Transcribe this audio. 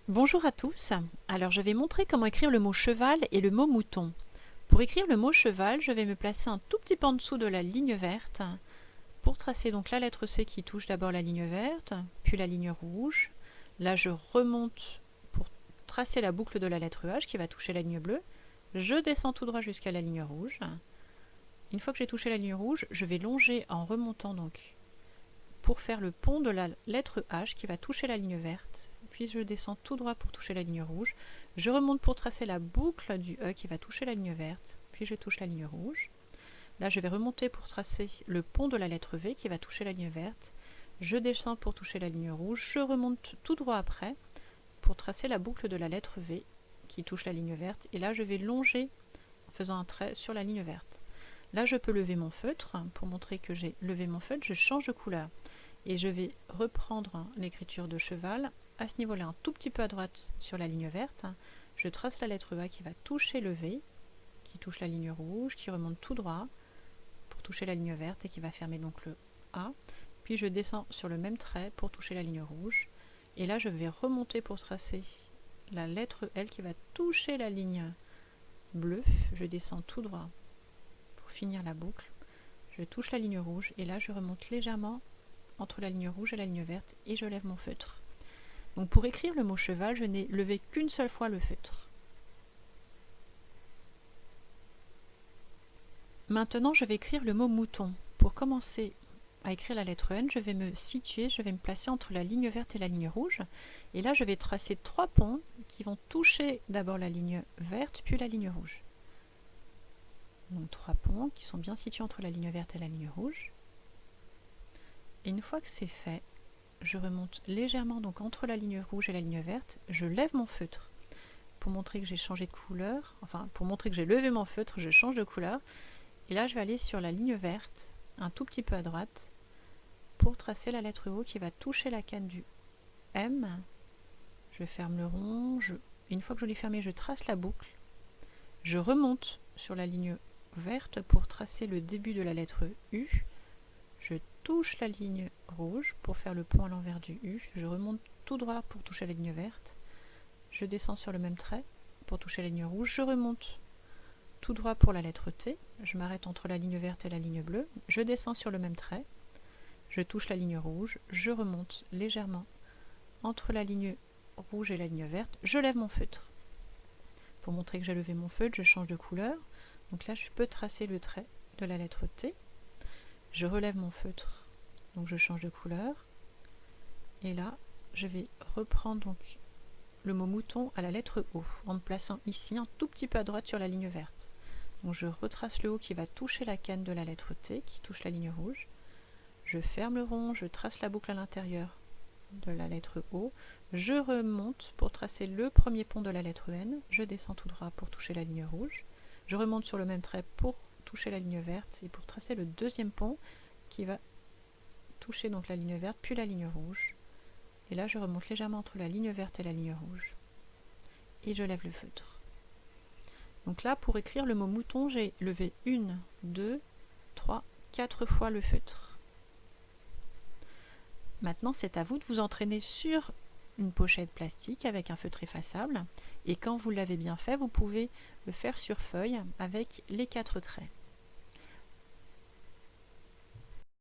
Bonjour à tous, alors je vais montrer comment écrire le mot cheval et le mot mouton. Pour écrire le mot cheval, je vais me placer un tout petit peu en dessous de la ligne verte pour tracer donc la lettre C qui touche d'abord la ligne verte, puis la ligne rouge. Là je remonte pour tracer la boucle de la lettre H qui va toucher la ligne bleue. Je descends tout droit jusqu'à la ligne rouge. Une fois que j'ai touché la ligne rouge, je vais longer en remontant donc pour faire le pont de la lettre H qui va toucher la ligne verte. Puis je descends tout droit pour toucher la ligne rouge. Je remonte pour tracer la boucle du E qui va toucher la ligne verte. Puis je touche la ligne rouge. Là, je vais remonter pour tracer le pont de la lettre V qui va toucher la ligne verte. Je descends pour toucher la ligne rouge. Je remonte tout droit après pour tracer la boucle de la lettre V qui touche la ligne verte. Et là, je vais longer en faisant un trait sur la ligne verte. Là, je peux lever mon feutre. Pour montrer que j'ai levé mon feutre, je change de couleur. Et je vais reprendre l'écriture de cheval. À ce niveau-là, un tout petit peu à droite sur la ligne verte. Je trace la lettre A qui va toucher le V, qui touche la ligne rouge, qui remonte tout droit pour toucher la ligne verte et qui va fermer donc le A. Puis je descends sur le même trait pour toucher la ligne rouge. Et là, je vais remonter pour tracer la lettre L qui va toucher la ligne bleue. Je descends tout droit pour finir la boucle. Je touche la ligne rouge et là, je remonte légèrement entre la ligne rouge et la ligne verte et je lève mon feutre. Donc pour écrire le mot cheval, je n'ai levé qu'une seule fois le feutre. Maintenant, je vais écrire le mot mouton. Pour commencer à écrire la lettre N, je vais me situer, je vais me placer entre la ligne verte et la ligne rouge. Et là, je vais tracer 3 ponts qui vont toucher d'abord la ligne verte, puis la ligne rouge. Donc 3 ponts qui sont bien situés entre la ligne verte et la ligne rouge. Et une fois que c'est fait, je remonte légèrement donc entre la ligne rouge et la ligne verte, je lève mon feutre pour montrer que j'ai changé de couleur, enfin pour montrer que j'ai levé mon feutre, je change de couleur. Et là je vais aller sur la ligne verte, un tout petit peu à droite, pour tracer la lettre O qui va toucher la canne du M. Je ferme le rond, une fois que je l'ai fermé, je trace la boucle. Je remonte sur la ligne verte pour tracer le début de la lettre U. Je touche la ligne rouge pour faire le pont à l'envers du U. Je remonte tout droit pour toucher la ligne verte. Je descends sur le même trait pour toucher la ligne rouge. Je remonte tout droit pour la lettre T. Je m'arrête entre la ligne verte et la ligne bleue. Je descends sur le même trait. Je touche la ligne rouge. Je remonte légèrement entre la ligne rouge et la ligne verte. Je lève mon feutre. Pour montrer que j'ai levé mon feutre, je change de couleur. Donc là, je peux tracer le trait de la lettre T. Je relève mon feutre, donc je change de couleur. Et là, je vais reprendre donc le mot mouton à la lettre O, en me plaçant ici un tout petit peu à droite sur la ligne verte. Donc je retrace le O qui va toucher la canne de la lettre T, qui touche la ligne rouge. Je ferme le rond, je trace la boucle à l'intérieur de la lettre O. Je remonte pour tracer le premier pont de la lettre N. Je descends tout droit pour toucher la ligne rouge. Je remonte sur le même trait pour toucher la ligne verte et pour tracer le deuxième pont qui va toucher donc la ligne verte puis la ligne rouge. Et là je remonte légèrement entre la ligne verte et la ligne rouge et je lève le feutre. Donc là pour écrire le mot mouton, j'ai levé 1, 2, 3, 4 fois le feutre. Maintenant c'est à vous de vous entraîner sur une pochette plastique avec un feutre effaçable et quand vous l'avez bien fait, vous pouvez le faire sur feuille avec les 4 traits.